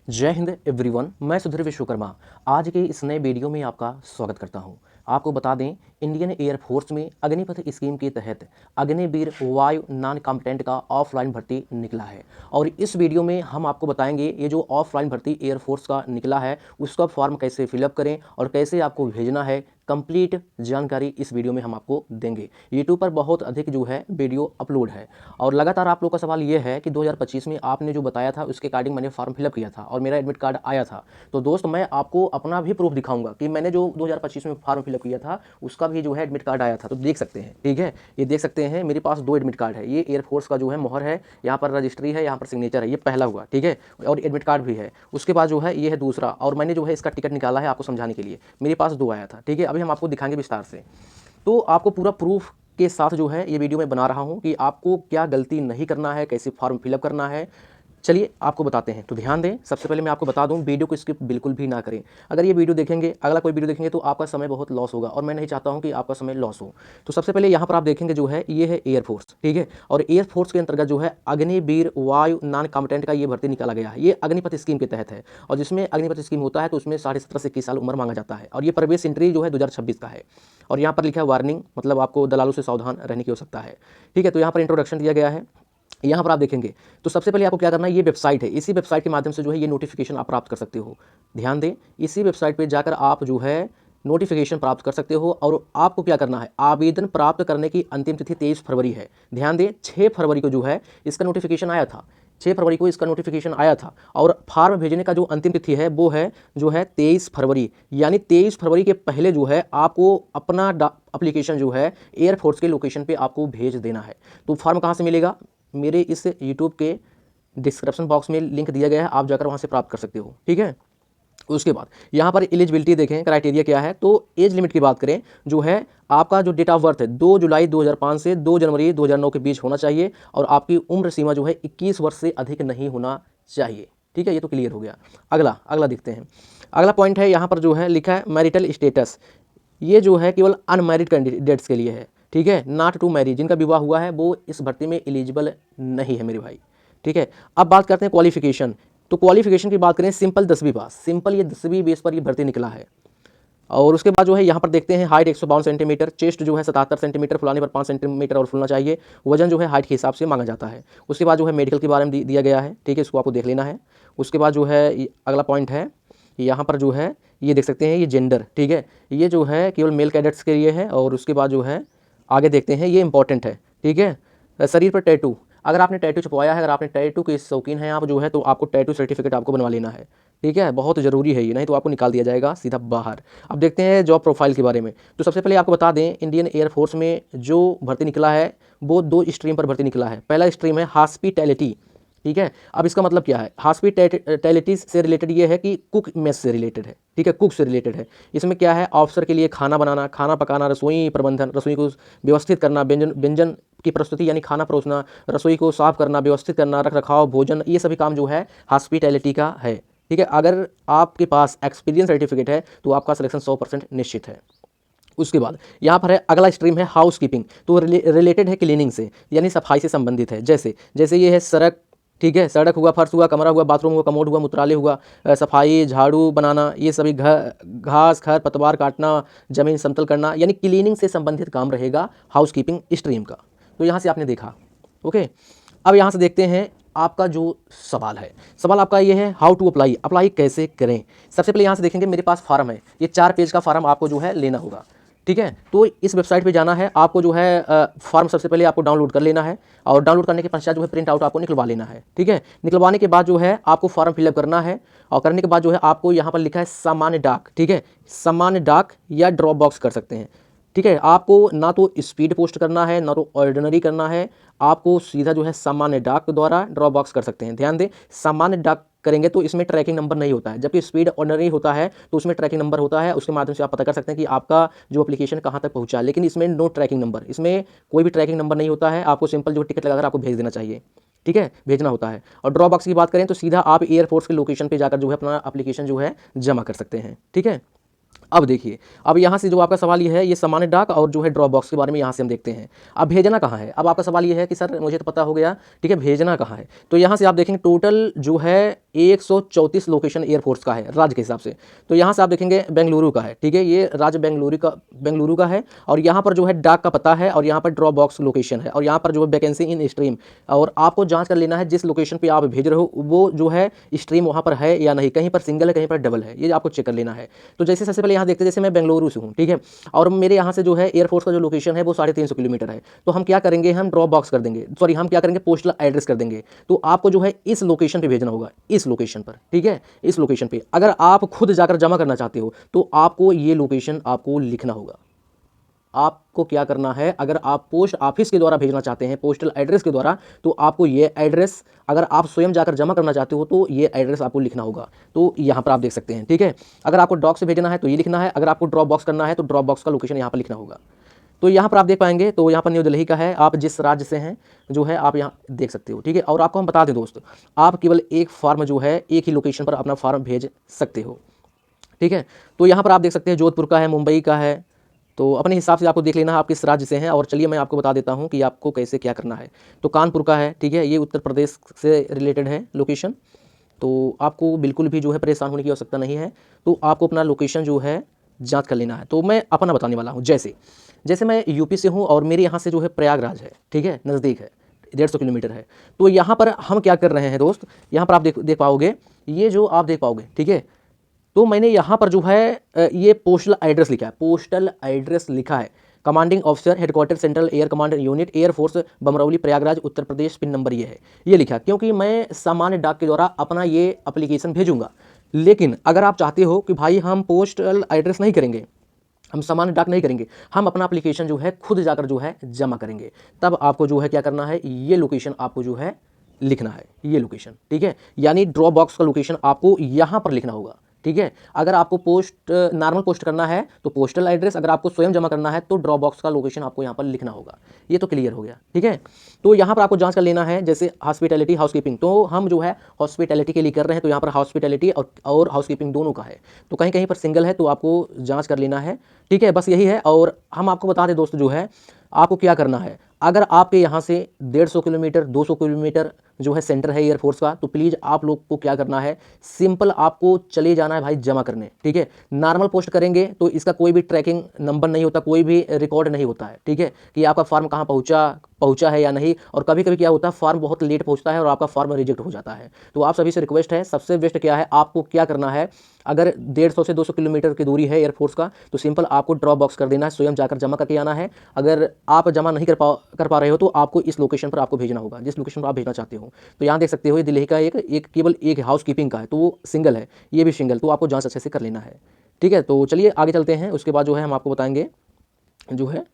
जय हिंद एवरीवन, मैं सुधीर विश्वकर्मा आज के इस नए वीडियो में आपका स्वागत करता हूं। आपको बता दें, इंडियन एयरफोर्स में अग्निपथ स्कीम के तहत अग्निवीर वायु नॉन कॉम्पिटेंट का ऑफलाइन भर्ती निकला है और इस वीडियो में हम आपको बताएंगे ये जो ऑफलाइन भर्ती एयरफोर्स का निकला है उसका फॉर्म कैसे फिलअप करें और कैसे आपको भेजना है। कंप्लीट जानकारी इस वीडियो में हम आपको देंगे। यूट्यूब पर बहुत अधिक जो है वीडियो अपलोड है और लगातार आप लोग का सवाल ये है कि 2025 में आपने जो बताया था उसके अकॉर्डिंग मैंने फॉर्म फिलअप किया था और मेरा एडमिट कार्ड आया था। तो दोस्त, मैं आपको अपना भी प्रूफ दिखाऊंगा कि मैंने जो 2025 में फॉर्म फिलअप किया था उसका भी जो है एडमिट कार्ड आया था। तो देख सकते हैं, ठीक है, ये देख सकते हैं मेरे पास 2 एडमिट कार्ड है। ये एयरफोर्स का जो है मोहर है, यहाँ पर रजिस्ट्री है, यहाँ पर सिग्नेचर है, ये पहला हुआ, ठीक है, और एडमिट कार्ड भी है। उसके बाद जो है ये है दूसरा, और मैंने जो है इसका टिकट निकाला है आपको समझाने के लिए। मेरे पास 2 आया था, ठीक है। अभी हम आपको दिखाएंगे विस्तार से। तो आपको पूरा प्रूफ के साथ जो है ये वीडियो मैं बना रहा हूं कि आपको क्या गलती नहीं करना है, कैसे फॉर्म फिलअप करना है। चलिए आपको बताते हैं। तो ध्यान दें, सबसे पहले मैं आपको बता दूं, वीडियो को स्किप बिल्कुल भी ना करें। अगर ये वीडियो देखेंगे, अगला कोई वीडियो देखेंगे तो आपका समय बहुत लॉस होगा और मैं नहीं चाहता हूं कि आपका समय लॉस हो। तो सबसे पहले यहाँ पर आप देखेंगे जो है ये है एयरफोर्स, ठीक है, और एयरफोर्स के अंतर्गत जो है अग्निवीर वायु नॉन कॉम्पिटेंट का ये भर्ती निकाला गया है। ये अग्निपथ स्कीम के तहत है और जिसमें अग्निपथ स्कीम होता है तो उसमें 17.5 से 21 साल उम्र मांगा जाता है और ये प्रवेश एंट्री जो है 2026 का है। और यहाँ पर लिखा है वार्निंग, मतलब आपको दलालों से सावधान रहने की आवश्यकता है, ठीक है। तो यहाँ पर इंट्रोडक्शन दिया गया है। यहाँ पर आप देखेंगे तो सबसे पहले आपको क्या करना है, ये वेबसाइट है, इसी वेबसाइट के माध्यम से जो है ये नोटिफिकेशन आप प्राप्त कर सकते हो। ध्यान दें, इसी वेबसाइट पे जाकर आप जो है नोटिफिकेशन प्राप्त कर सकते हो और आपको क्या करना है, आवेदन प्राप्त करने की अंतिम तिथि 23 फरवरी है। ध्यान दें, 6 फरवरी को जो है इसका नोटिफिकेशन आया था, 6 फरवरी को इसका नोटिफिकेशन आया था और फॉर्म भेजने का जो अंतिम तिथि है वो है जो है 23 फरवरी। यानी 23 फरवरी के पहले जो है आपको अपना एप्लीकेशन जो है एयरफोर्स के लोकेशन पे आपको भेज देना है। तो फॉर्म कहाँ से मिलेगा, मेरे इस यूट्यूब के डिस्क्रिप्शन बॉक्स में लिंक दिया गया है, आप जाकर वहाँ से प्राप्त कर सकते हो, ठीक है। उसके बाद यहाँ पर एलिजिबिलिटी देखें, क्राइटेरिया क्या है। तो एज लिमिट की बात करें, जो है आपका जो डेट ऑफ बर्थ है 2 जुलाई 2005 से 2 जनवरी 2009 के बीच होना चाहिए और आपकी उम्र सीमा जो है 21 वर्ष से अधिक नहीं होना चाहिए, ठीक है। ये तो क्लियर हो गया। अगला देखते हैं। अगला पॉइंट है, यहाँ पर जो है लिखा है मैरिटल स्टेटस। ये जो है केवल अनमैरिड कैंडिडेट्स के लिए है, ठीक है, नॉट टू मैरिड। जिनका विवाह हुआ है वो इस भर्ती में एलिजिबल नहीं है मेरे भाई, ठीक है। अब बात करते हैं क्वालिफिकेशन। तो क्वालिफिकेशन की बात करें, सिंपल 10वीं पास, सिंपल ये 10वीं बेस पर ये भर्ती निकला है। और उसके बाद जो है यहाँ पर देखते हैं हाइट 152 सेंटीमीटर, चेस्ट जो है 77 सेंटीमीटर, फुलाने पर 5 सेंटीमीटर और फुलना चाहिए। वजन जो है हाइट के हिसाब से मांगा जाता है। उसके बाद जो है मेडिकल के बारे में दिया गया है, ठीक है, इसको आपको देख लेना है। उसके बाद जो है अगला पॉइंट है, यहाँ पर जो है ये देख सकते हैं, ये जेंडर, ठीक है, ये जो है केवल मेल कैडेट्स के लिए है। और उसके बाद जो है आगे देखते हैं, ये इंपॉर्टेंट है, ठीक है। शरीर पर टैटू, अगर आपने टैटू छपवाया है, अगर आपने टैटू के शौकीन हैं आप जो है, तो आपको टैटू सर्टिफिकेट आपको बनवा लेना है, ठीक है, बहुत ज़रूरी है ये, नहीं तो आपको निकाल दिया जाएगा सीधा बाहर। अब देखते हैं जॉब प्रोफाइल के बारे में। तो सबसे पहले आपको बता दें, इंडियन एयरफोर्स में जो भर्ती निकला है वो 2 स्ट्रीम पर भर्ती निकला है। पहला स्ट्रीम है हॉस्पिटैलिटी, ठीक है। अब इसका मतलब क्या है, हॉस्पिटैलिटी से रिलेटेड ये है कि कुक मेस से रिलेटेड है, ठीक है, कुक से रिलेटेड है। इसमें क्या है, ऑफिसर के लिए खाना बनाना, खाना पकाना, रसोई प्रबंधन, रसोई को व्यवस्थित करना, व्यंजन की प्रस्तुति यानी खाना परोसना, रसोई को साफ करना, व्यवस्थित करना, रख रखाव, भोजन, ये सभी काम जो है हॉस्पिटैलिटी का है, ठीक है। अगर आपके पास एक्सपीरियंस सर्टिफिकेट है तो आपका सिलेक्शन 100% निश्चित है। उसके बाद यहाँ पर है अगला स्ट्रीम है हाउस कीपिंग। तो रिलेटेड है क्लीनिंग से, यानी सफाई से संबंधित है। जैसे ये है सड़क, ठीक है, सड़क हुआ, फर्श हुआ, कमरा हुआ, बाथरूम हुआ, कमोड हुआ, मूत्रालय हुआ, सफाई, झाड़ू बनाना, ये सभी घास खर पतवार काटना, जमीन समतल करना, यानी क्लीनिंग से संबंधित काम रहेगा हाउस कीपिंग स्ट्रीम का। तो यहाँ से आपने देखा, ओके। अब यहाँ से देखते हैं आपका जो सवाल है, सवाल आपका ये है हाउ टू अप्लाई कैसे करें। सबसे पहले यहाँ से देखेंगे मेरे पास फॉर्म है, ये 4 पेज का फॉर्म आपको जो है लेना होगा, ठीक है। तो इस वेबसाइट पे जाना है आपको, जो है फॉर्म सबसे पहले आपको डाउनलोड कर लेना है और डाउनलोड करने के पश्चात जो है प्रिंट आउट आपको निकलवा लेना है, ठीक है। निकलवाने के बाद जो है आपको फॉर्म फिलअप करना है और करने के बाद जो है आपको यहाँ पर लिखा है सामान्य डाक, ठीक है, सामान्य डाक या ड्रॉप बॉक्स कर सकते हैं, ठीक है। आपको ना तो स्पीड पोस्ट करना है ना तो ऑर्डिनरी करना है, आपको सीधा जो है सामान्य डाक द्वारा ड्रॉप बॉक्स कर सकते हैं। ध्यान दें, सामान्य डाक करेंगे तो इसमें ट्रैकिंग नंबर नहीं होता है, जबकि स्पीड ऑर्डिनरी होता है तो उसमें ट्रैकिंग नंबर होता है। उसके माध्यम से आप पता कर सकते हैं कि आपका जो एप्लीकेशन कहाँ तक पहुँचा, लेकिन इसमें नो ट्रैकिंग नंबर, इसमें कोई भी ट्रैकिंग नंबर नहीं होता है। आपको सिंपल जो टिकट लगाकर आपको भेज देना चाहिए, ठीक है, भेजना होता है। और ड्रॉप बॉक्स की बात करें तो सीधा आप एयरफोर्स के लोकेशन पर जाकर जो है अपना एप्लीकेशन जो है जमा कर सकते हैं, ठीक है। अब देखिए, अब यहाँ से जो आपका सवाल ये है, ये सामान्य डाक और जो है ड्रॉप बॉक्स के बारे में यहाँ से हम देखते हैं। अब भेजना कहाँ है, अब आपका सवाल ये है कि सर मुझे तो पता हो गया, ठीक है, भेजना कहाँ है। तो यहाँ से आप देखेंगे टोटल जो है 134 लोकेशन एयरफोर्स का है राज्य के हिसाब से। तो यहाँ से आप देखेंगे बेंगलुरु का है, ठीक है, ये राज्य बेंगलुरु का है। और यहाँ पर जो है डाक का पता है, और यहाँ पर ड्रॉप बॉक्स लोकेशन है, और यहाँ पर जो है वैकेंसी इन स्ट्रीम। और आपको जांच कर लेना है जिस लोकेशन पे आप भेज रहे हो वो जो है स्ट्रीम वहाँ पर है या नहीं, कहीं पर सिंगल है कहीं पर डबल है, ये आपको चेक कर लेना है। तो जैसे सबसे पहले यहाँ देखते हैं, जैसे मैं बेंगलुरु से हूँ, ठीक है, और मेरे यहाँ से जो है एयरफोर्स का जो लोकेशन है वो 350 किलोमीटर है। तो हम क्या करेंगे, हम ड्रॉप बॉक्स कर देंगे, सॉरी हम क्या करेंगे, पोस्टल एड्रेस कर देंगे। तो आपको जो है इस लोकेशन पे भेजना होगा, इस लोकेशन पर, ठीक है, इस लोकेशन पे। अगर आप खुद जाकर जमा करना चाहते हो तो आपको ये लोकेशन आपको लिखना होगा। आपको क्या करना है, अगर आप पोस्ट ऑफिस के द्वारा भेजना चाहते हैं, पोस्टल एड्रेस के द्वारा, तो आपको ये एड्रेस, अगर आप स्वयं जाकर जमा करना चाहते हो तो ये एड्रेस आपको लिखना होगा। तो यहाँ पर आप देख सकते हैं, ठीक है। अगर आपको डॉक से भेजना है तो ये लिखना है, अगर आपको ड्रॉप बॉक्स करना है तो ड्रॉप बॉक्स का लोकेशन यहाँ पर लिखना होगा। तो यहाँ पर आप देख पाएंगे, तो यहाँ पर न्यू दिल्ली का है, आप जिस राज्य से हैं जो है आप यहाँ देख सकते हो, ठीक है। और आपको हम बता दें दोस्त, आप केवल एक फॉर्म जो है एक ही लोकेशन पर अपना फॉर्म भेज सकते हो, ठीक है। तो यहाँ पर आप देख सकते हैं जोधपुर का है, मुंबई का है, तो अपने हिसाब से आपको देख लेना है आप किस राज्य से हैं। और चलिए मैं आपको बता देता हूँ कि आपको कैसे क्या करना है। तो कानपुर का है, ठीक है, ये उत्तर प्रदेश से रिलेटेड है लोकेशन। तो आपको बिल्कुल भी जो है परेशान होने की आवश्यकता नहीं है। तो आपको अपना लोकेशन जो है जांच कर लेना है। तो मैं अपना बताने वाला हूँ, जैसे मैं यूपी से हूँ और मेरे यहाँ से जो है प्रयागराज है, ठीक है, नज़दीक है, 150 किलोमीटर है। तो यहाँ पर हम क्या कर रहे हैं दोस्त, यहाँ पर आप देख पाओगे, ये जो आप देख पाओगे, ठीक है। तो मैंने यहाँ पर जो है ये पोस्टल एड्रेस लिखा है, पोस्टल एड्रेस लिखा है, commanding officer headquarter central air command unit air force Bamrauli Prayagraj Uttar Pradesh, pin number ये है, ये लिखा। क्योंकि मैं सामान्य डाक के द्वारा अपना ये एप्लीकेशन भेजूंगा। लेकिन अगर आप चाहते हो कि भाई हम पोस्टल एड्रेस नहीं करेंगे, हम सामान्य डाक नहीं करेंगे, हम अपना एप्लीकेशन जो है खुद जाकर जो है जमा करेंगे, तब आपको जो है क्या करना है, ये लोकेशन आपको जो है लिखना है, ये लोकेशन, ठीक है। यानी ड्रॉप बॉक्स का लोकेशन आपको यहाँ पर लिखना होगा, ठीक है। अगर आपको पोस्ट नॉर्मल पोस्ट करना है तो पोस्टल एड्रेस, अगर आपको स्वयं जमा करना है तो ड्रॉप बॉक्स का लोकेशन आपको यहाँ पर लिखना होगा। ये तो क्लियर हो गया, ठीक है। तो यहाँ पर आपको जांच कर लेना है, जैसे हॉस्पिटैलिटी हाउसकीपिंग, तो हम जो है हॉस्पिटैलिटी के लिए कर रहे हैं, तो यहाँ पर हॉस्पिटैलिटी और हाउसकीपिंग दोनों का है। तो कहीं कहीं पर सिंगल है, तो आपको जाँच कर लेना है, ठीक है, बस यही है। और हम आपको बता दें दोस्त, जो है आपको क्या करना है, अगर आपके यहाँ से 150 किलोमीटर 200 किलोमीटर जो है सेंटर है एयरफोर्स का, तो प्लीज़ आप लोग को क्या करना है, सिंपल आपको चले जाना है भाई जमा करने, ठीक है। नॉर्मल पोस्ट करेंगे तो इसका कोई भी ट्रैकिंग नंबर नहीं होता, कोई भी रिकॉर्ड नहीं होता है, ठीक है, कि आपका फॉर्म कहाँ पहुँचा है या नहीं। और कभी कभी क्या होता है, फॉर्म बहुत लेट पहुँचता है और आपका फॉर्म रिजेक्ट हो जाता है। तो आप सभी से रिक्वेस्ट है, सबसे बेस्ट क्या है, आपको क्या करना है, अगर 150 से 200 किलोमीटर की दूरी है एयरफोर्स का, तो सिंपल आपको ड्रॉप बॉक्स कर देना है, स्वयं जाकर जमा करके आना है। अगर आप जमा नहीं कर पा रहे हो तो आपको इस लोकेशन पर आपको भेजना होगा, जिस लोकेशन पर आप भेजना चाहते हो। तो यहाँ देख सकते हो, ये दिल्ली का एक केवल एक हाउस कीपिंग का है, तो वो सिंगल है, ये भी सिंगल, तो आपको जांच अच्छे से कर लेना है, ठीक है। तो चलिए आगे चलते हैं, उसके बाद जो है हम आपको बताएंगे जो है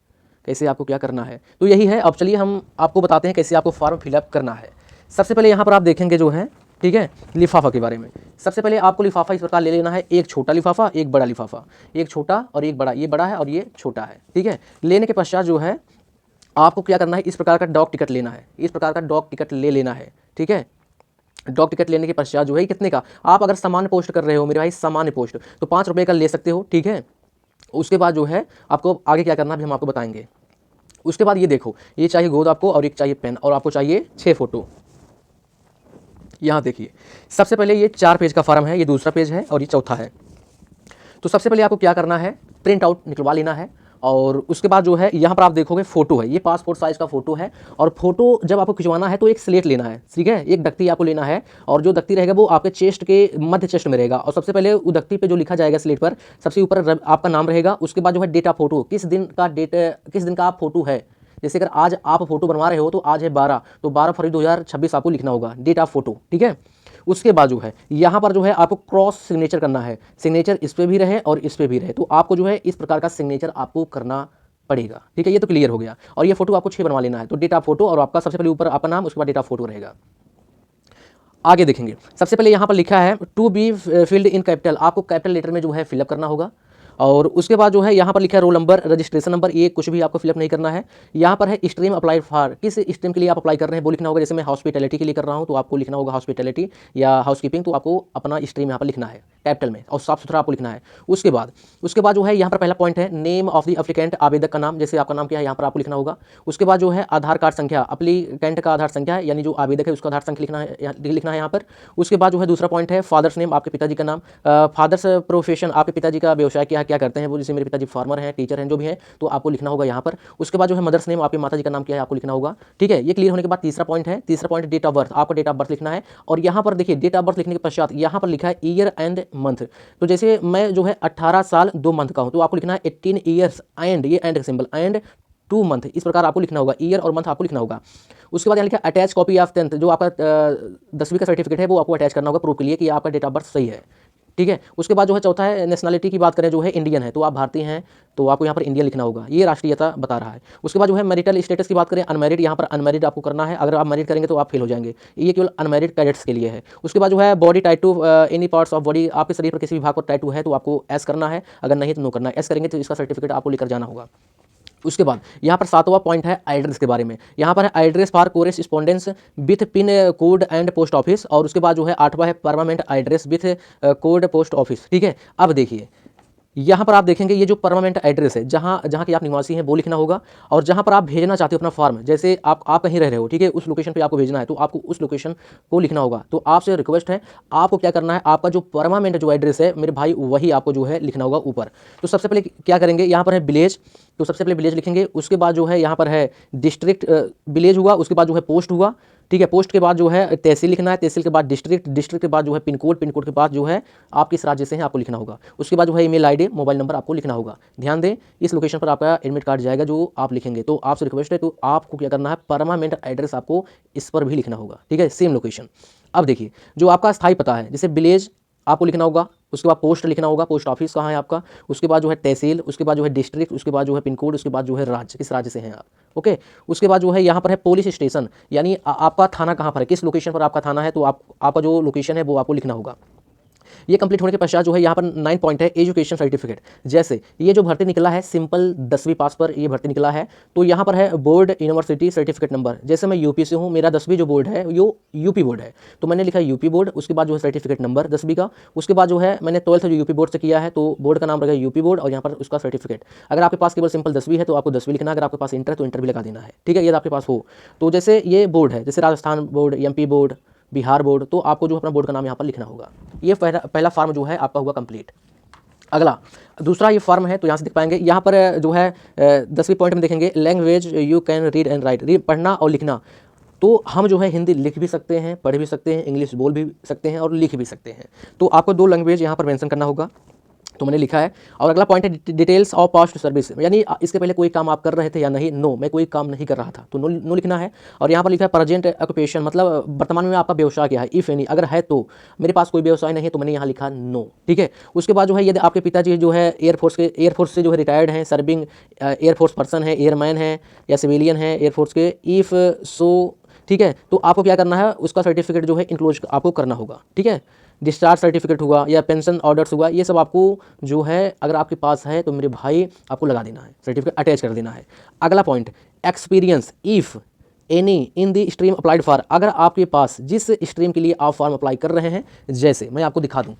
कैसे आपको क्या करना है। तो यही है, अब चलिए हम आपको बताते हैं कैसे आपको फॉर्म फिलअप करना है। सबसे पहले यहाँ पर आप देखेंगे जो है, ठीक है, लिफाफा के बारे में। सबसे पहले आपको लिफाफा इस प्रकार ले लेना है, एक छोटा लिफाफा एक बड़ा लिफाफा, एक छोटा और एक बड़ा, ये बड़ा है और ये छोटा है, ठीक है। लेने के पश्चात जो है आपको क्या करना है, इस प्रकार का डॉक टिकट लेना है, इस प्रकार का डॉक टिकट ले लेना है, ठीक है। डॉक टिकट लेने के पश्चात जो है कितने का, आप अगर सामान्य पोस्ट कर रहे हो मेरे भाई, सामान्य पोस्ट, तो 5 रुपये का ले सकते हो, ठीक है। उसके बाद जो है आपको आगे क्या करना है हम आपको बताएंगे। उसके बाद ये देखो, ये चाहिए गोद आपको, और एक चाहिए पेन, और आपको चाहिए 6 फोटो। यहाँ देखिए, सबसे पहले ये 4 पेज का फॉर्म है, ये दूसरा पेज है और ये चौथा है। तो सबसे पहले आपको क्या करना है, प्रिंट आउट निकलवा लेना है। और उसके बाद जो है यहाँ पर आप देखोगे फ़ोटो है, ये पासपोर्ट साइज़ का फ़ोटो है। और फोटो जब आपको खिंचवाना है तो एक स्लेट लेना है, ठीक है, एक दख्ती आपको लेना है। और जो दख्ती रहेगा वो आपके चेस्ट के मध्य चेस्ट में रहेगा। और सबसे पहले वो दख्ती पे जो लिखा जाएगा स्लेट पर, सबसे ऊपर आपका नाम रहेगा। उसके बाद जो है डेट ऑफ फोटो, किस दिन का आप फोटो है। जैसे अगर आज आप फोटो बनवा रहे हो तो आज है 12, तो 12 फरवरी 2026 आपको लिखना होगा, डेट ऑफ फोटो, ठीक है। उसके बाद जो है यहाँ पर जो है आपको क्रॉस सिग्नेचर करना है, सिग्नेचर इस पे भी रहे और इस पे भी रहे, तो आपको जो है इस प्रकार का सिग्नेचर आपको करना पड़ेगा, ठीक है। ये तो क्लियर हो गया। और ये फोटो आपको 6 बनवा लेना है, तो डेट ऑफ फोटो और आपका सबसे पहले ऊपर आपका नाम, उसके बाद डेट ऑफ फोटो रहेगा। आगे देखेंगे, सबसे पहले यहाँ पर लिखा है to be filled in capital, आपको कैपिटल लेटर में जो है फिलअप करना होगा। और उसके बाद जो है यहाँ पर लिखा है रोल नंबर, रजिस्ट्रेशन नंबर, ये कुछ भी आपको फिलअप नहीं करना है। यहाँ पर है स्ट्रीम अप्लाई फॉर, किस स्ट्रीम के लिए आप अप्लाई कर रहे हैं वो लिखना होगा। जैसे मैं हॉस्पिटैलिटी के लिए कर रहा हूँ तो आपको लिखना होगा हॉस्पिटैलिटी या हाउसकीपिंग, तो आपको अपना स्ट्रीम यहाँ पर लिखना है, कैपिटल में और साफ सुथरा आपको लिखना है। उसके बाद जो है यहाँ पर पहला पॉइंट है नेम ऑफ द एप्लीकेंट, आवेदक का नाम, जैसे आपका नाम क्या है यहाँ पर आपको लिखना होगा। उसके बाद जो है आधार कार्ड संख्या, एप्लीकेंट का आधार संख्या यानी जो आवेदक है उसका आधार संख्या लिखना है यहाँ पर। उसके बाद जो है दूसरा पॉइंट है फादर्स नेम, आपके पिताजी का नाम, फादर्स प्रोफेशन, आपके पिताजी का व्यवसाय क्या करते हैं, वो जैसे मेरे पिताजी फार्मर हैं, टीचर हैं, जो भी हैं, तो आपको लिखना होगा यहाँ पर। उसके बाद जो है मदर्स नेम, आपके माता जी का नाम क्या है आपको लिखना होगा। ठीक है, ये क्लियर होने के बाद तीसरा पॉइंट डेट ऑफ बर्थ, आपका डेट ऑफ बर्थ लिखना है। और यहाँ पर देखिए डेट ऑफ बर्थ लिखने के पश्चात यहाँ पर लिखा है ईयर एंड मंथ, तो जैसे मैं जो है 18 साल 2 मंथ का हूँ, तो आपको लिखना है 18 ईयर्स एंड, ये एंड सिंबल एंड 2 मंथ, इस प्रकार आपको लिखना होगा, ईयर और मंथ आपको लिखना होगा। उसके बाद यहाँ लिखा अटैच कॉपी ऑफ 10th, जो आपका 10वीं का सर्टिफिकेट है वो आपको अटैच करना होगा प्रूफ के लिए कि आपका डेट ऑफ बर्थ सही है। ठीक है, उसके बाद जो है चौथा है नेशनलिटी की बात करें, जो है इंडियन है, तो आप भारतीय हैं तो आपको यहाँ पर इंडियन लिखना होगा, ये राष्ट्रीयता बता रहा है। उसके बाद जो है मैरिटल स्टेटस की बात करें, अनमैरिड, यहाँ पर अनमैरिड आपको करना है, अगर आप मैरिड करेंगे तो आप फेल हो जाएंगे, ये केवल अनमैरिड कैडेट्स के लिए है। उसके बाद जो है body tattoo, any parts of body, आपके शरीर पर किसी भी भाग पर टैटू है तो आपको एस करना है, अगर नहीं तो नो करना है, एस करेंगे तो इसका सर्टिफिकेट आपको लेकर जाना होगा। उसके बाद यहाँ पर 7वां पॉइंट है एड्रेस के बारे में, यहाँ पर है address for correspondence with pin code and post office, और उसके बाद जो है 8वां है permanent address with code post office. ठीक है, अब देखिए यहाँ पर आप देखेंगे ये जो परमानेंट एड्रेस है, जहाँ की आप निवासी हैं वो लिखना होगा, और जहाँ पर आप भेजना चाहते हो अपना फॉर्म, जैसे आप कहीं रह रहे हो, ठीक है, उस लोकेशन पे आपको भेजना है तो आपको उस लोकेशन को लिखना होगा। तो आपसे रिक्वेस्ट है, आपको क्या करना है, आपका जो परमानेंट जो एड्रेस है मेरे भाई वही आपको जो है लिखना होगा ऊपर। तो सबसे पहले क्या करेंगे, यहाँ पर है विलेज, तो सबसे पहले विलेज लिखेंगे। उसके बाद जो है यहाँ पर है डिस्ट्रिक्ट, विलेज हुआ, उसके बाद जो है पोस्ट हुआ, ठीक है, पोस्ट के बाद जो है तहसील लिखना है, तहसील के बाद डिस्ट्रिक्ट, डिस्ट्रिक्ट के बाद जो है पिन कोड, पिन कोड के बाद जो है आप किस राज्य से हैं आपको लिखना होगा। उसके बाद जो है ईमेल आईडी, मोबाइल नंबर आपको लिखना होगा। ध्यान दें, इस लोकेशन पर आपका एडमिट कार्ड जाएगा जो आप लिखेंगे, तो आपसे रिक्वेस्ट है, तो आपको क्या करना है, परमानेंट एड्रेस आपको इस पर भी लिखना होगा। ठीक है, सेम लोकेशन। अब देखिए जो आपका स्थायी पता है, जैसे विलेज आपको लिखना होगा, उसके बाद पोस्ट लिखना होगा, पोस्ट ऑफिस कहाँ है आपका, उसके बाद जो है तहसील, उसके बाद जो है डिस्ट्रिक्ट, उसके बाद जो है पिन कोड, उसके बाद जो है राज्य, किस राज्य से हैं आप। ओके, उसके बाद जो है यहाँ पर है पुलिस स्टेशन, यानी आपका थाना कहाँ पर है, किस लोकेशन पर आपका थाना है, तो आपका जो लोकेशन है वो आपको लिखना होगा। ये कंप्लीट होने के पश्चात जो है यहाँ पर 9 पॉइंट है एजुकेशन सर्टिफिकेट, जैसे ये जो भर्ती निकला है सिंपल 10वीं पास पर ये भर्ती निकला है, तो यहाँ पर है बोर्ड यूनिवर्सिटी सर्टिफिकेट नंबर, जैसे मैं यूपी से हूँ, मेरा 10वीं जो बोर्ड है वो यूपी बोर्ड है, तो मैंने लिखा यूपी बोर्ड, उसके बाद जो है सर्टिफिकेट नंबर 10वीं का, उसके बाद जो है मैंने 12th जो यूपी बोर्ड से किया है तो बोर्ड का नाम रहेगा यूपी बोर्ड, और यहाँ पर उसका सर्टिफिकेट। अगर आपके पास केवल सिंपल 10वीं है तो आपको 10वीं लिखना है, अगर आपके पास इंटर तो इंटर भी लगा देना है। ठीक है, ये आपके पास हो, तो जैसे ये बोर्ड है, जैसे Rajasthan board, MP board, Bihar board, तो आपको जो अपना बोर्ड का नाम यहाँ पर लिखना होगा। ये पहला फॉर्म जो है आपका हुआ कंप्लीट। अगला दूसरा ये फॉर्म है, तो यहाँ से देख पाएंगे, यहाँ पर जो है 10वीं पॉइंट में देखेंगे language you can read and right, पढ़ना और लिखना, तो हम जो है हिंदी लिख भी सकते हैं, पढ़ भी सकते हैं, इंग्लिश बोल भी सकते हैं और लिख भी सकते हैं, तो आपको 2 लैंग्वेज यहाँ पर मेंशन करना होगा, तो मैंने लिखा है। और अगला पॉइंट है डिटेल्स ऑफ पास्ट सर्विस, यानी इसके पहले कोई काम आप कर रहे थे या नहीं, नो, मैं कोई काम नहीं कर रहा था, तो नो लिखना है। और यहाँ पर लिखा है प्रेजेंट ऑक्यूपेशन, मतलब वर्तमान में आपका व्यवसाय क्या है, इफ एनी, अगर है तो, मेरे पास कोई व्यवसाय नहीं है तो मैंने यहाँ लिखा नो। ठीक है, उसके बाद जो है यदि आपके पिताजी जो है एयरफोर्स से जो है रिटायर्ड हैं, सर्विंग एयरफोर्स पर्सन है, एयरमैन है या सिविलियन है एयरफोर्स के, इफ़ सो, ठीक है, तो आपको क्या करना है, उसका सर्टिफिकेट जो है इंक्लोज आपको करना होगा। ठीक है, डिस्चार्ज सर्टिफिकेट हुआ या पेंशन ऑर्डर्स हुआ, ये सब आपको जो है अगर आपके पास है तो मेरे भाई आपको लगा देना है, सर्टिफिकेट अटैच कर देना है। अगला point experience if any in the stream applied for, अगर आपके पास जिस स्ट्रीम के लिए आप फॉर्म अप्लाई कर रहे हैं, जैसे मैं आपको दिखा दूँ,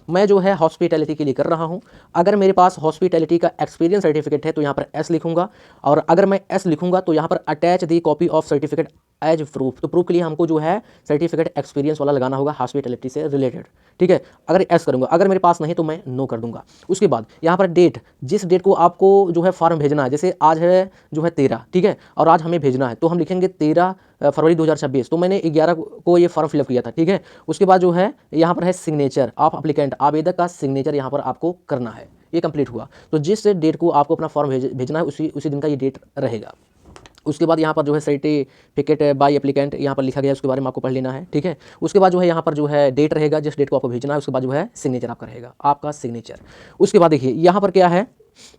मैं जो है हॉस्पिटैलिटी के लिए कर रहा हूँ, अगर मेरे पास हॉस्पिटैलिटी का एक्सपीरियंस सर्टिफिकेट है तो यहाँ पर एस लिखूंगा, और अगर मैं एस लिखूंगा तो यहाँ पर attach the copy of certificate age proof, तो प्रूफ के लिए हमको जो है सर्टिफिकेट एक्सपीरियंस वाला लगाना होगा हॉस्पिटैलिटी से रिलेटेड। ठीक है, अगर एस करूँगा, अगर मेरे पास नहीं तो मैं नो कर दूंगा। उसके बाद यहाँ पर डेट, जिस डेट को आपको जो है फॉर्म भेजना है, जैसे आज है जो है 13, ठीक है, और आज हमें भेजना है तो हम लिखेंगे 13 फरवरी 2026, तो मैंने 11 को ये फॉर्म फिलअप किया था। ठीक है, उसके बाद जो है यहाँ पर है सिग्नेचर ऑफ एप्लीकेंट, आवेदक का सिग्नेचर यहाँ पर आपको करना है। ये कंप्लीट हुआ, तो जिस डेट को आपको अपना फॉर्म भेजना है उसी दिन का ये डेट रहेगा। उसके बाद यहाँ पर जो है सर्टिफिकेट बाय एप्लीकेंट यहाँ पर लिखा गया है, उसके बारे में आपको पढ़ लेना है। ठीक है, उसके बाद जो है यहाँ पर जो है डेट रहेगा, जिस डेट को आपको भेजना है, उसके बाद जो है सिग्नेचर आपका रहेगा, आपका सिग्नेचर। उसके बाद देखिए यहाँ पर क्या है,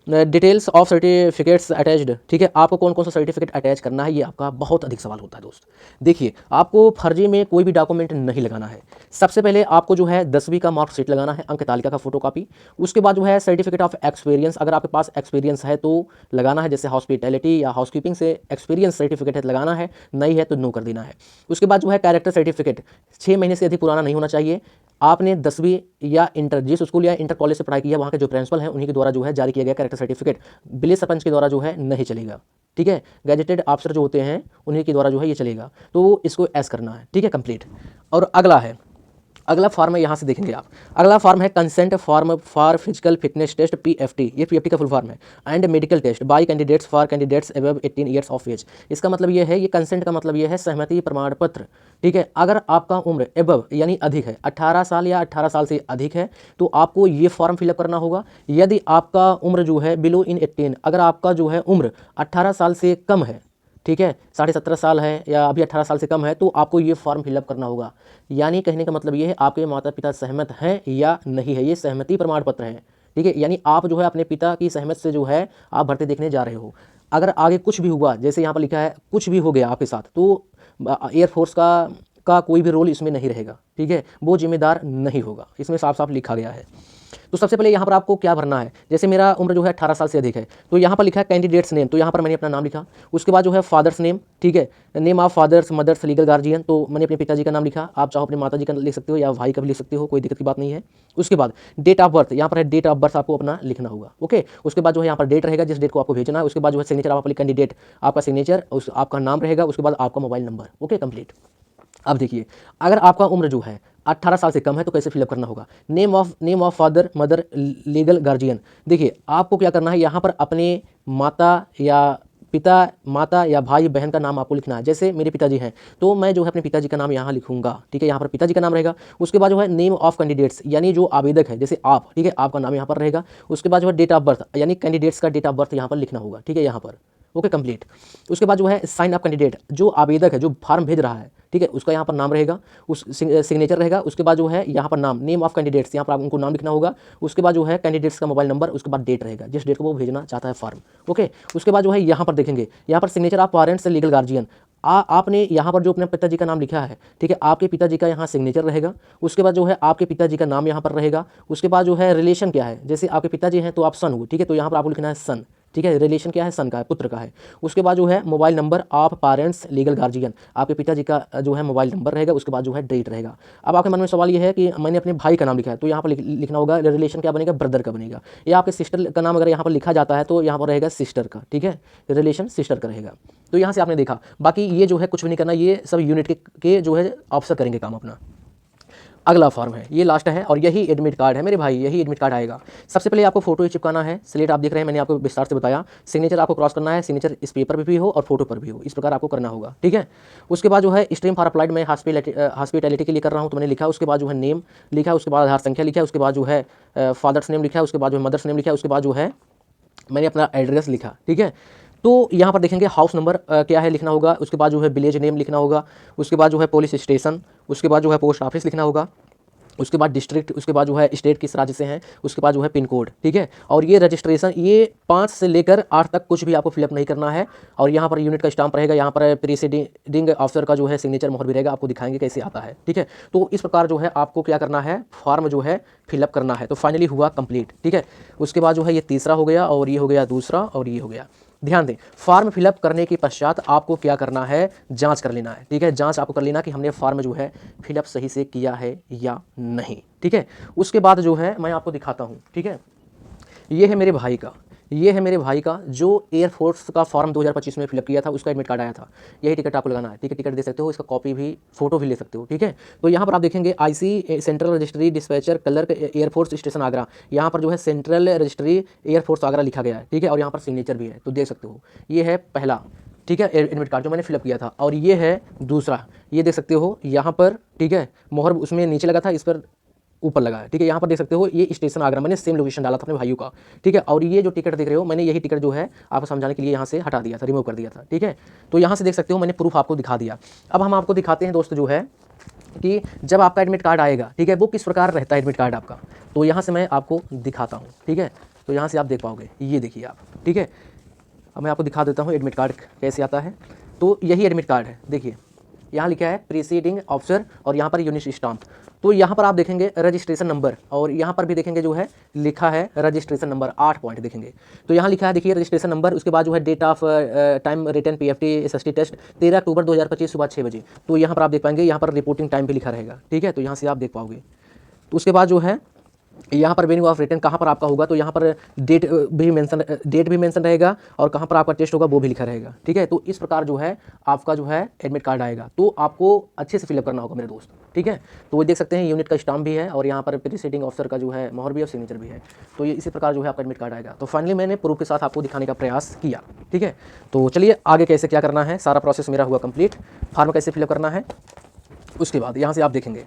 डिटेल्स ऑफ सर्टिफिकेट्स अटैच्ड। ठीक है, आपको कौन कौन सा सर्टिफिकेट अटैच करना है, ये आपका बहुत अधिक सवाल होता है दोस्त। देखिए, आपको फर्जी में कोई भी डॉक्यूमेंट नहीं लगाना है। सबसे पहले आपको जो है 10वीं का मार्कशीट लगाना है, अंक तालिका का फोटोकॉपी। उसके बाद जो है सर्टिफिकेट ऑफ एक्सपीरियंस, अगर आपके पास एक्सपीरियंस है तो लगाना है, जैसे हॉस्पिटैलिटी या हाउसकीपिंग से एक्सपीरियंस सर्टिफिकेट है लगाना है, नहीं है तो नो कर देना है। उसके बाद जो है कैरेक्टर सर्टिफिकेट 6 महीने से अधिक पुराना नहीं होना चाहिए, आपने 10वीं या इंटर जिस स्कूल या इंटर कॉलेज से पढ़ाई की है वहाँ के जो प्रिंसिपल हैं उन्हीं के द्वारा जो है जारी किया गया कैरेक्टर सर्टिफिकेट विलेज सरपंच के द्वारा जो है नहीं चलेगा। ठीक है, गैजेटेड ऑफिसर जो होते हैं उन्हीं के द्वारा जो है ये चलेगा, तो इसको एस करना है। ठीक है, कंप्लीट। और अगला फॉर्म है, यहाँ से देखेंगे आप। अगला फॉर्म है consent form for physical fitness test PFT, ये पीएफटी का फुल फॉर्म है, and medical test by candidates for candidates above 18 years of age. इसका मतलब ये है, ये कंसेंट का मतलब ये है सहमति प्रमाण पत्र। ठीक है, अगर आपका उम्र अबव यानी अधिक है, 18 साल या 18 साल से अधिक है तो आपको ये फॉर्म फिलअप करना होगा। यदि आपका उम्र जो है बिलो इन 18, अगर आपका जो है उम्र 18 साल से कम है, ठीक है, 17.5 साल है या अभी 18 साल से कम है, तो आपको ये फॉर्म फिलअप करना होगा। यानी कहने का मतलब ये है आपके माता पिता सहमत हैं या नहीं है, ये सहमति प्रमाण पत्र है। ठीक है, यानी आप जो है अपने पिता की सहमत से जो है आप भर्ती देखने जा रहे हो। अगर आगे कुछ भी हुआ, जैसे यहाँ पर लिखा है कुछ भी हो गया आपके साथ, तो एयरफोर्स का कोई भी रोल इसमें नहीं रहेगा। ठीक है, वो जिम्मेदार नहीं होगा, इसमें साफ साफ लिखा गया है। तो सबसे पहले यहाँ पर आपको क्या भरना है, जैसे मेरा उम्र जो है 18 साल से अधिक है, तो यहाँ पर लिखा है कैंडिडेट्स नेम, तो यहाँ पर मैंने अपना नाम लिखा। उसके बाद जो है फादर्स नेम, ठीक है, name of father's mother's legal guardian, तो मैंने अपने पिताजी का नाम लिखा। आप चाहो अपने माता जी का लिख सकते हो या भाई का भी लिख सकते हो, कोई दिक्कत की बात नहीं है। उसके बाद डेट ऑफ बर्थ, यहाँ पर है डेट ऑफ बर्थ आपको अपना लिखना होगा। ओके, उसके बाद जो है यहाँ पर डेट रहेगा जिस डेट को आपको भेजना है। उसके बाद जो है सिग्नेचर आप कैंडिडेट, आपका सिग्नेचर, आपका नाम रहेगा। उसके बाद आपका मोबाइल नंबर। Okay, complete. अब देखिए, अगर आपका उम्र जो है 18 साल से कम है तो कैसे फिलअप करना होगा। Name of father mother legal guardian, देखिए आपको क्या करना है, यहाँ पर अपने माता या भाई बहन का नाम आपको लिखना है। जैसे मेरे पिताजी हैं तो मैं जो है अपने पिताजी का नाम यहाँ लिखूंगा। ठीक है, यहाँ पर पिताजी का नाम रहेगा। उसके बाद जो है नेम ऑफ कैंडिडेट्स, यानी जो आवेदक है, जैसे आप, ठीक है, आपका नाम यहाँ पर रहेगा। उसके बाद जो है डेट ऑफ बर्थ, यानी कैंडिडेट्स का डेट ऑफ बर्थ यहाँ पर लिखना होगा। ठीक है, यहाँ पर। Okay, complete. उसके बाद जो है साइन ऑफ कैंडिडेट, जो आवेदक है जो फॉर्म भेज रहा है, ठीक है, उसका यहाँ पर नाम रहेगा, उस सिग्नेचर रहेगा। उसके बाद जो है यहाँ पर नाम, नेम ऑफ कैंडिडेट्स, यहाँ पर आप उनको नाम लिखना होगा। उसके बाद जो है कैंडिडेट्स का मोबाइल नंबर, उसके बाद डेट रहेगा जिस डेट को वो भेजना चाहता है फॉर्म। ओके, उसके बाद जो है यहाँ पर देखेंगे, यहाँ पर signature of parents legal guardian, आपने यहाँ पर जो अपने पिताजी का नाम लिखा है, ठीक है, आपके पिताजी का यहाँ सिग्नेचर रहेगा। उसके बाद जो है आपके पिताजी का नाम यहाँ पर रहेगा। उसके बाद जो है रिलेशन क्या है, जैसे आपके पिताजी हैं तो आप सन हो, ठीक है, तो यहाँ पर आपको लिखना है सन। ठीक है, रिलेशन क्या है, सन का है, पुत्र का है। उसके बाद जो है mobile number of parents legal guardian, आपके पिताजी का जो है मोबाइल नंबर रहेगा। उसके बाद जो है डेट रहेगा। अब आपके मन में सवाल ये है कि मैंने अपने भाई का नाम लिखा है, तो यहाँ पर लिखना होगा रिलेशन क्या बनेगा, ब्रदर का बनेगा। या आपके सिस्टर का नाम अगर यहाँ पर लिखा जाता है तो यहाँ पर रहेगा सिस्टर का। ठीक है, रिलेशन सिस्टर का रहेगा। तो यहाँ से आपने देखा, बाकी ये जो है कुछ भी नहीं करना, ये सब यूनिट के जो है ऑफिसर करेंगे काम अपना। अगला फॉर्म है, ये लास्ट है और यही एडमिट कार्ड है मेरे भाई, यही एडमिट कार्ड आएगा। सबसे पहले आपको फोटो चिपकाना है। स्लेट आप देख रहे हैं, मैंने आपको विस्तार से बताया। सिग्नेचर आपको क्रॉस करना है, सिग्नेचर इस पेपर पर भी हो और फोटो पर भी हो, इस प्रकार आपको करना होगा। ठीक है, उसके बाद जो है स्ट्रीम फॉर अप्लाइड मैं हॉस्पिटैलिटी के लिए कर रहा हूँ, तो मैंने लिखा। उसके बाद जो है नेम लिखा, उसके बाद आधार संख्या लिखा, उसके बाद जो है फादर्स नेम लिखा, उसके बाद जो है मदर्स नेम लिखा, उसके बाद जो है मैंने अपना एड्रेस लिखा। ठीक है, तो यहाँ पर देखेंगे हाउस नंबर क्या है लिखना होगा। उसके बाद जो है विलेज नेम लिखना होगा। उसके बाद जो है पुलिस स्टेशन, उसके बाद जो है पोस्ट ऑफिस लिखना होगा। उसके बाद डिस्ट्रिक्ट, उसके बाद जो है स्टेट किस राज्य से हैं, उसके बाद जो है पिन कोड। ठीक है, और ये रजिस्ट्रेशन, ये 5 से लेकर 8 तक कुछ भी आपको फिलअप नहीं करना है। और यहाँ पर यूनिट का स्टाम्प रहेगा, यहाँ पर प्रीसीडिंग ऑफिसर का जो है सिग्नेचर मोहर भी रहेगा, आपको दिखाएंगे कैसे आता है। ठीक है, तो इस प्रकार जो है आपको क्या करना है, फॉर्म जो है फिलअप करना है। तो फाइनली हुआ कंप्लीट। ठीक है, उसके बाद जो है ये तीसरा हो गया और ये हो गया दूसरा और ये हो गया। ध्यान दें, फॉर्म फिलअप करने के पश्चात आपको क्या करना है, जांच कर लेना है। ठीक है, जांच आपको कर लेना कि हमने फॉर्म जो है फिलअप सही से किया है या नहीं। ठीक है, उसके बाद जो है मैं आपको दिखाता हूँ। ठीक है, ये है मेरे भाई का, ये है मेरे भाई का जो एयरफोर्स का फॉर्म 2025 में फिलअप किया था, उसका एडमिट कार्ड आया था। यही टिकट आपको लगाना है। ठीक है, टिकट दे सकते हो, इसका कॉपी भी, फोटो भी ले सकते हो। ठीक है, तो यहाँ पर आप देखेंगे IC central registry dispatcher clerk air force station Agra, यहाँ पर जो है सेंट्रल रजिस्ट्री एयरफोर्स आगरा लिखा गया है। ठीक है, और यहाँ पर सिग्नेचर भी है, तो देख सकते हो। ये है पहला, ठीक है, एडमिट कार्ड जो मैंने फिलअप किया था। और ये है दूसरा, ये देख सकते हो यहाँ पर। ठीक है, मोहर उसमें नीचे लगा था, इस पर ऊपर लगा है। ठीक है, यहाँ पर देख सकते हो, ये स्टेशन आगरा, मैंने सेम लोकेशन डाला था अपने भाइयों का। ठीक है, और ये जो टिकट देख रहे हो, मैंने यही टिकट जो है आपको समझाने के लिए यहाँ से हटा दिया था, रिमूव कर दिया था। ठीक है, तो यहाँ से देख सकते हो मैंने प्रूफ आपको दिखा दिया। अब हम आपको दिखाते हैं दोस्त जो है कि जब आपका एडमिट कार्ड आएगा, ठीक है, वो किस प्रकार रहता है एडमिट कार्ड आपका, तो यहाँ से मैं आपको दिखाता हूँ। ठीक है, तो यहाँ से आप देख पाओगे, ये देखिए आप। ठीक है, अब मैं आपको दिखा देता हूँ एडमिट कार्ड कैसे आता है। तो यही एडमिट कार्ड है, देखिए यहाँ लिखा है प्रीसीडिंग ऑफिसर और यहाँ पर यूनिट स्टाम्प। तो यहाँ पर आप देखेंगे रजिस्ट्रेशन नंबर, और यहाँ पर भी देखेंगे जो है लिखा है रजिस्ट्रेशन नंबर, 8 पॉइंट देखेंगे। तो यहाँ लिखा है, देखिए रजिस्ट्रेशन नंबर। उसके बाद जो है date of time return PFT SST test 13 अक्टूबर 2025 सुबह 6 बजे। तो यहाँ पर आप देख पाएंगे, यहाँ पर रिपोर्टिंग टाइम भी लिखा रहेगा। ठीक है, तो यहाँ से आप देख पाओगे। तो उसके बाद जो है यहाँ पर वेन्यू ऑफ रिटर्न कहाँ पर आपका होगा, तो यहाँ पर डेट भी मेंशन रहेगा और कहाँ पर आपका टेस्ट होगा वो भी लिखा रहेगा। ठीक है, तो इस प्रकार जो है आपका जो है एडमिट कार्ड आएगा, तो आपको अच्छे से फिलअप करना होगा मेरे दोस्त। ठीक है, तो वो देख सकते हैं यूनिट का स्टाम्प भी है और यहाँ पर प्रिसाइडिंग ऑफिसर का जो है मोहर भी और सिग्नेचर भी है। तो ये इसी प्रकार जो है आपका एडमिट कार्ड आएगा। तो फाइनली मैंने प्रूफ के साथ आपको दिखाने का प्रयास किया। ठीक है, तो चलिए आगे कैसे क्या करना है, सारा प्रोसेस मेरा हुआ कंप्लीट। फॉर्म कैसे फिलअप करना है उसके बाद यहाँ से आप देखेंगे।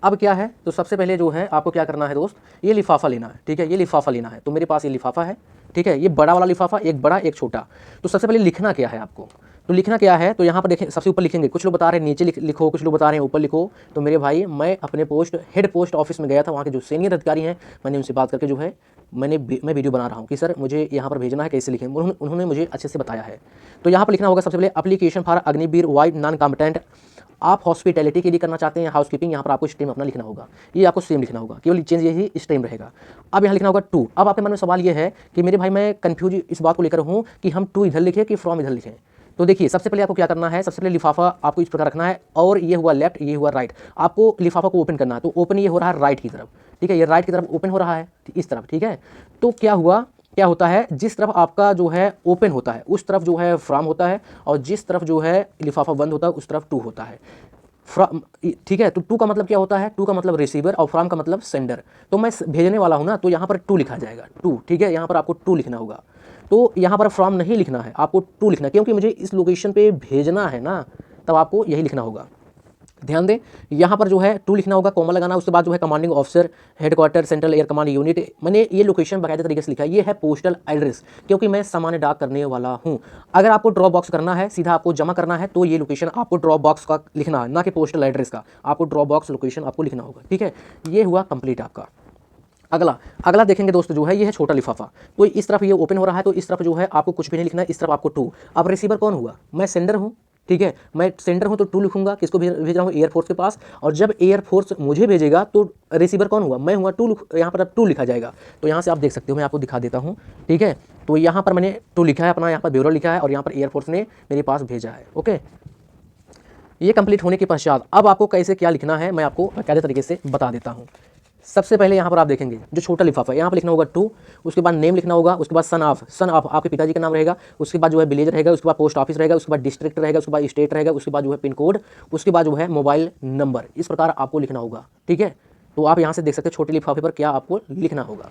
अब क्या है, तो सबसे पहले जो है आपको क्या करना है दोस्त, ये लिफाफा लेना है। ठीक है, ये लिफाफा लेना है। तो मेरे पास ये लिफाफा है। ठीक है, ये बड़ा वाला लिफाफा, एक बड़ा एक छोटा। तो सबसे पहले लिखना क्या है आपको, तो लिखना क्या है, तो यहाँ पर देखें सबसे ऊपर लिखेंगे। कुछ लोग बता रहे हैं नीचे लिखो, कुछ लोग बता रहे हैं ऊपर लिखो। तो मेरे भाई मैं अपने हेड पोस्ट ऑफिस में गया था, वहाँ के जो सीनियर अधिकारी हैं मैंने उनसे बात करके जो है मैं वीडियो बना रहा हूँ कि सर मुझे यहाँ पर भेजना है, कैसे लिखें। उन्होंने मुझे अच्छे से बताया है। तो यहाँ पर लिखना होगा सबसे पहले application for Agniveer wide non competent. आप हॉस्पिटैलिटी के लिए करना चाहते हैं, हाउसकीपिंग, यहाँ पर आपको स्ट्रीम अपना लिखना होगा, ये आपको सेम लिखना होगा, केवल चेंज यही स्ट्रीम रहेगा। अब यहाँ लिखना होगा टू। अब आपके मन में सवाल ये है कि मेरे भाई मैं कंफ्यूज इस बात को लेकर हूँ कि हम टू इधर लिखें कि फ्रॉम इधर लिखें। तो देखिए सबसे पहले आपको क्या करना है, सबसे पहले लिफाफा आपको इस प्रकार रखना है और ये हुआ लेफ्ट, ये हुआ राइट। आपको लिफाफा को ओपन करना है, तो ओपन ये हो रहा है राइट की तरफ। ठीक है, ये राइट की तरफ ओपन हो रहा है इस तरफ। ठीक है, तो क्या होता है, जिस तरफ आपका जो है ओपन होता है उस तरफ जो है फ्रॉम होता है और जिस तरफ जो है लिफाफा बंद होता है उस तरफ टू होता है। फ्रॉम, ठीक है, तो टू का मतलब क्या होता है, टू का मतलब रिसीवर और फ्रॉम का मतलब सेंडर। तो मैं भेजने वाला हूँ ना, तो यहाँ पर टू लिखा जाएगा, टू। ठीक है, यहाँ पर आपको टू लिखना होगा। तो यहाँ पर फ्रॉम नहीं लिखना है, आपको टू लिखना है, क्योंकि मुझे इस लोकेशन पे भेजना है ना, तब आपको यही लिखना होगा। ध्यान दें, यहाँ पर जो है टू लिखना होगा, कॉमा लगाना। उसके बाद जो है commanding officer, headquarter, central air command unit. मैंने ये लोकेशन बाकायदा तरीके से लिखा है, ये है पोस्टल एड्रेस, क्योंकि मैं सामान्य डाक करने वाला हूँ। अगर आपको ड्रॉप बॉक्स करना है, सीधा आपको जमा करना है, तो ये लोकेशन आपको ड्रॉप बॉक्स का लिखना है, ना कि पोस्टल एड्रेस का। आपको ड्रॉप बॉक्स लोकेशन आपको लिखना होगा। ठीक है, ये हुआ कंप्लीट आपका। अगला देखेंगे दोस्तों, जो है ये है छोटा लिफाफा। तो इस तरफ ये ओपन हो रहा है, तो इस तरफ जो है आपको कुछ भी नहीं लिखना है, इस तरफ आपको टू। अब रिसीवर कौन हुआ, मैं सेंडर हूँ। ठीक है, मैं सेंडर हूँ तो टू लिखूंगा। किसको भेज रहा हूँ, एयरफोर्स के पास। और जब एयरफोर्स मुझे भेजेगा तो रिसीवर कौन हुआ, मैं हुआ, टू। यहाँ पर अब टू लिखा जाएगा। तो यहाँ से आप देख सकते हो, मैं आपको दिखा देता हूँ। ठीक है, तो यहाँ पर मैंने टू लिखा है, अपना यहाँ पर ब्यूरो लिखा है और यहाँ पर एयरफोर्स ने मेरे पास भेजा है। ओके, ये कंप्लीट होने के पश्चात अब आपको कैसे क्या लिखना है मैं आपको बाकायदे तरीके से बता देता हूँ। सबसे पहले यहाँ पर आप देखेंगे जो छोटा लिफाफा है, यहाँ पर लिखना होगा टू। उसके बाद नेम लिखना होगा, उसके बाद सन ऑफ आपके पिताजी का नाम रहेगा। उसके बाद जो है विलेज रहेगा, उसके बाद पोस्ट ऑफिस रहेगा, उसके बाद डिस्ट्रिक्ट रहेगा, उसके बाद स्टेट रहेगा, उसके बाद जो है पिन कोड, उसके बाद जो है मोबाइल नंबर। इस प्रकार आपको लिखना होगा। ठीक है, तो आप यहाँ से देख सकते हैं छोटे लिफाफे पर क्या आपको लिखना होगा।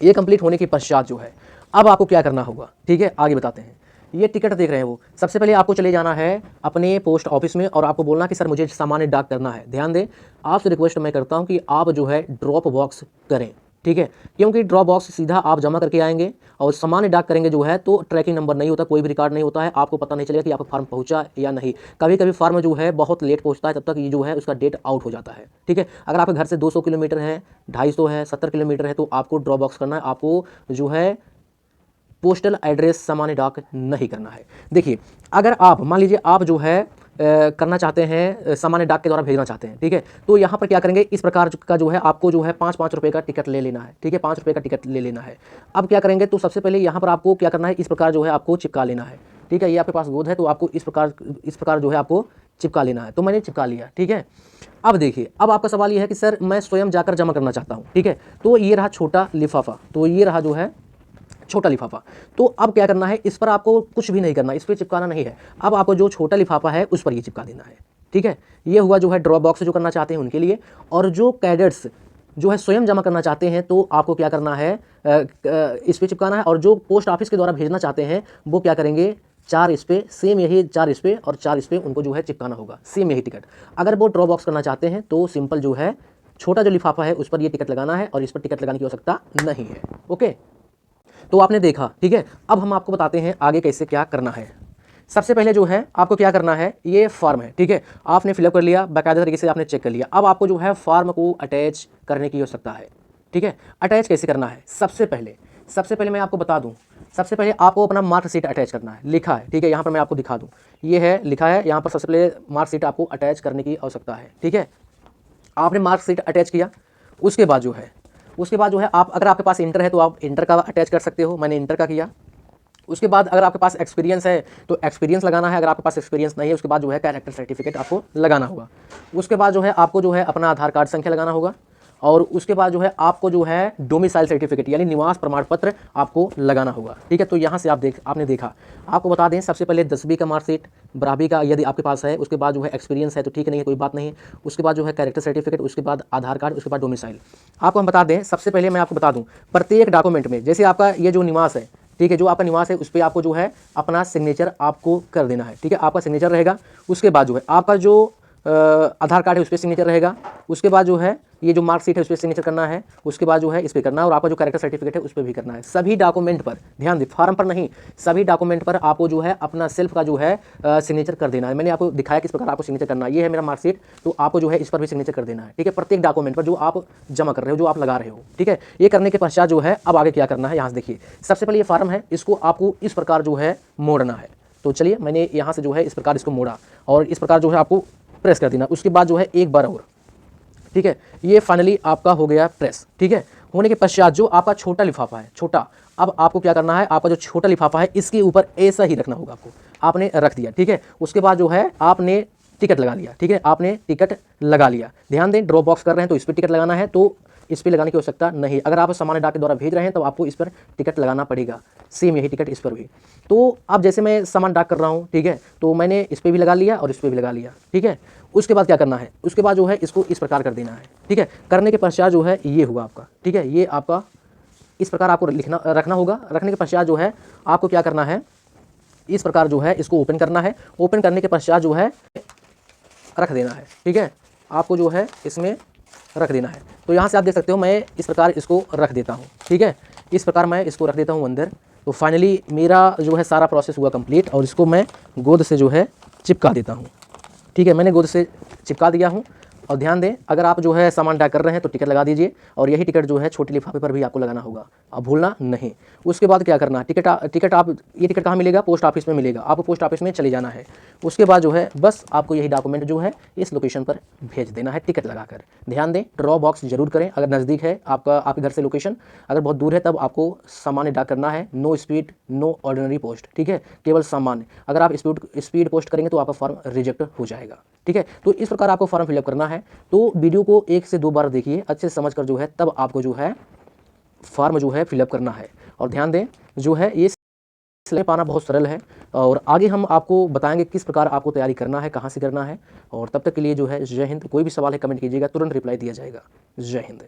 ये कंप्लीट होने के पश्चात जो है अब आपको क्या करना होगा। ठीक है, आगे बताते हैं। ये टिकट देख रहे हैं वो, सबसे पहले आपको चले जाना है अपने पोस्ट ऑफिस में और आपको बोलना कि सर मुझे सामान्य डाक करना है। ध्यान दें, आपसे रिक्वेस्ट मैं करता हूं कि आप जो है ड्रॉप बॉक्स करें। ठीक है, क्योंकि ड्रॉप बॉक्स सीधा आप जमा करके आएंगे और सामान्य डाक करेंगे जो है तो ट्रैकिंग नंबर नहीं होता, कोई भी रिकॉर्ड नहीं होता है, आपको पता नहीं चलेगा कि आपका फॉर्म पहुंचा या नहीं। कभी कभी फॉर्म जो है बहुत लेट पहुंचता है, तब तक ये जो है उसका डेट आउट हो जाता है। ठीक है, अगर आपके घर से 200 किलोमीटर है, 250 है, 70 किलोमीटर है, तो आपको ड्रॉप बॉक्स करना है। आपको जो है पोस्टल एड्रेस सामान्य डाक नहीं करना है। देखिए, अगर आप मान लीजिए आप जो है करना चाहते हैं, सामान्य डाक के द्वारा भेजना चाहते हैं। ठीक है, तो यहाँ पर क्या करेंगे, इस प्रकार का जो है आपको जो है 5-5 रुपये का टिकट ले लेना है। ठीक है, 5 रुपये का टिकट ले लेना है। अब क्या करेंगे, तो सबसे पहले यहाँ पर आपको क्या करना है, इस प्रकार जो है आपको चिपका लेना है। ठीक है, ये आपके पास गोद है तो आपको इस प्रकार जो है आपको चिपका लेना है। तो मैंने चिपका लिया। ठीक है, अब देखिए, अब आपका सवाल ये है कि सर मैं स्वयं जाकर जमा करना चाहता हूँ। ठीक है, तो ये रहा छोटा लिफाफा, तो ये रहा जो है छोटा लिफाफा। तो अब क्या करना है, इस पर आपको कुछ भी नहीं करना, इस पर चिपकाना नहीं है। अब आपको जो छोटा लिफाफा है उस पर ये चिपका देना है। ठीक है, ये हुआ जो है ड्रॉप बॉक्स जो करना चाहते हैं उनके लिए। और जो कैडेट्स जो है स्वयं जमा करना चाहते हैं तो आपको क्या करना है, इस पर चिपकाना है। और जो पोस्ट ऑफिस के द्वारा भेजना चाहते हैं वो क्या करेंगे, 4 इस पे, सेम यही 4 इस पे और 4 इस पे उनको जो है चिपकाना होगा, सेम यही टिकट। अगर वो ड्रॉप बॉक्स करना चाहते हैं तो सिंपल जो है छोटा जो लिफाफा है उस पर ये टिकट लगाना है और इस पर टिकट लगाने की आवश्यकता नहीं है। ओके, तो आपने देखा। ठीक है, अब हम आपको बताते हैं आगे कैसे क्या करना है। सबसे पहले जो है आपको क्या करना है, ये फॉर्म है। ठीक है, आपने फिलअप कर लिया, बाकायदा तरीके से आपने चेक कर लिया। अब आपको जो है फॉर्म को अटैच करने की आवश्यकता है। ठीक है, अटैच कैसे करना है, सबसे पहले मैं आपको बता दूं, सबसे पहले आपको अपना मार्कशीट अटैच करना है। लिखा है, ठीक है, यहाँ पर मैं आपको दिखा दूँ, ये है लिखा है यहाँ पर। सबसे पहले मार्कशीट आपको अटैच करने की आवश्यकता है। ठीक है, आपने मार्कशीट अटैच किया, उसके बाद जो है आप, अगर आपके पास इंटर है तो आप इंटर का अटैच कर सकते हो। मैंने इंटर का किया। उसके बाद अगर आपके पास एक्सपीरियंस है तो एक्सपीरियंस लगाना है। अगर आपके पास एक्सपीरियंस नहीं है उसके बाद जो है कैरेक्टर सर्टिफिकेट आपको लगाना होगा। उसके बाद जो है आपको जो है अपना आधार कार्ड संख्या लगाना होगा। और उसके बाद जो है आपको जो है डोमिसाइल सर्टिफिकेट यानी निवास प्रमाण पत्र आपको लगाना होगा। ठीक है, तो यहाँ से आपने देखा, आपको बता दें सबसे पहले 10वीं का मार्कशीट, 12वीं का यदि आपके पास है, उसके बाद जो है एक्सपीरियंस है तो ठीक है, नहीं है कोई बात नहीं। उसके बाद जो है कैरेक्टर सर्टिफिकेट, उसके बाद आधार कार्ड, उसके बाद डोमिसाइल। आपको हम बता दें, सबसे पहले मैं आपको बता दूं, प्रत्येक डॉक्यूमेंट में जैसे आपका ये जो निवास है, ठीक है, जो आपका निवास है उस पर आपको जो है अपना सिग्नेचर आपको कर देना है। ठीक है, आपका सिग्नेचर रहेगा। उसके बाद जो है आपका जो आधार कार्ड है उस पर सिग्नेचर रहेगा। उसके बाद जो है ये जो मार्कशीट है उस पर सिग्नेचर करना है। उसके बाद जो है इस पर करना है, और आपका जो कैरेक्टर सर्टिफिकेट है उस पर भी करना है। सभी डॉक्यूमेंट पर ध्यान दें, फार्म पर नहीं, सभी डॉक्यूमेंट पर आपको जो है अपना सेल्फ का जो है सिग्नेचर कर देना है। मैंने आपको दिखाया किस प्रकार आपको सिग्नेचर करना है। ये है मेरा मार्कशीट, तो आपको जो है इस पर भी सिग्नेचर कर देना है। ठीक है, प्रत्येक डॉक्यूमेंट पर जो आप जमा कर रहे हो, जो आप लगा रहे हो। ठीक है, ये करने के पश्चात जो है अब आगे क्या करना है, यहाँ से देखिए। सबसे पहले ये फार्म है, इसको आपको इस प्रकार जो है मोड़ना है। तो चलिए, मैंने यहाँ से जो है इस प्रकार इसको मोड़ा और इस प्रकार जो है आपको प्रेस कर देना। उसके बाद जो है एक बार और, ठीक है, ये फाइनली आपका हो गया प्रेस। ठीक है, होने के पश्चात जो आपका छोटा लिफाफा है, छोटा, अब आपको क्या करना है, आपका जो छोटा लिफाफा है इसके ऊपर ऐसा ही रखना होगा आपको। आपने रख दिया, ठीक है। उसके बाद जो है आपने टिकट लगा लिया। ठीक है, आपने टिकट लगा लिया। ध्यान दें, ड्रॉप बॉक्स कर रहे हैं तो इस पर टिकट लगाना है, तो इस पर लगाने की आवश्यकता नहीं। अगर आप सामान्य डाक के द्वारा भेज रहे हैं तो आपको इस पर टिकट लगाना पड़ेगा। सेम यही टिकट इस पर भी। तो अब जैसे मैं सामान्य डाक कर रहा हूँ, ठीक है, तो मैंने इस पर भी लगा लिया और इस पर भी लगा लिया। ठीक है, उसके बाद क्या करना है, उसके बाद जो है इसको इस प्रकार कर देना है। ठीक है, करने के पश्चात जो है ये हुआ आपका। ठीक है, ये आपका इस प्रकार आपको रखना होगा। रखने के पश्चात जो है आपको क्या करना है, इस प्रकार जो है इसको ओपन करना है। ओपन करने के पश्चात जो है रख देना है। ठीक है, आपको जो है इसमें रख देना है। तो यहाँ से आप देख सकते हो मैं इस प्रकार इसको रख देता हूँ। ठीक है, इस प्रकार मैं इसको रख देता हूँ अंदर। तो फाइनली मेरा जो है सारा प्रोसेस हुआ कंप्लीट, और इसको मैं गोंद से जो है चिपका देता हूँ। ठीक है, मैंने गोंद से चिपका दिया हूँ। और ध्यान दें, अगर आप जो है सामान डाक कर रहे हैं तो टिकट लगा दीजिए, और यही टिकट जो है छोटे लिफाफे पर भी आपको लगाना होगा, आप भूलना नहीं। उसके बाद क्या करना है, टिकट आप ये टिकट कहाँ मिलेगा, पोस्ट ऑफिस में मिलेगा। आपको पोस्ट ऑफिस में चले जाना है। उसके बाद जो है बस आपको यही डॉक्यूमेंट जो है इस लोकेशन पर भेज देना है टिकट लगाकर। ध्यान दें, ड्रॉप बॉक्स जरूर करें। अगर नज़दीक है आपके घर से लोकेशन, अगर बहुत दूर है तब आपको सामान्य डाक करना है। No speed, no ordinary post. ठीक है, केवल सामान्य। अगर आप स्पीड पोस्ट करेंगे तो आपका फॉर्म रिजेक्ट हो जाएगा। ठीक है, तो इस प्रकार आपको फॉर्म फिलअप करना है। तो वीडियो को 1 से 2 बार देखिए, अच्छे से समझकर जो है तब आपको जो है फॉर्म जो है फिलअप करना है। और ध्यान दें, जो है ये सिलेक्ट पाना बहुत सरल है, और आगे हम आपको बताएंगे किस प्रकार आपको तैयारी करना है, कहाँ से करना है। और तब तक के लिए जो है जय हिंद। कोई भी सवाल है कमेंट कीजिएगा, तुरंत रिप्लाई दिया जाएगा। जय हिंद।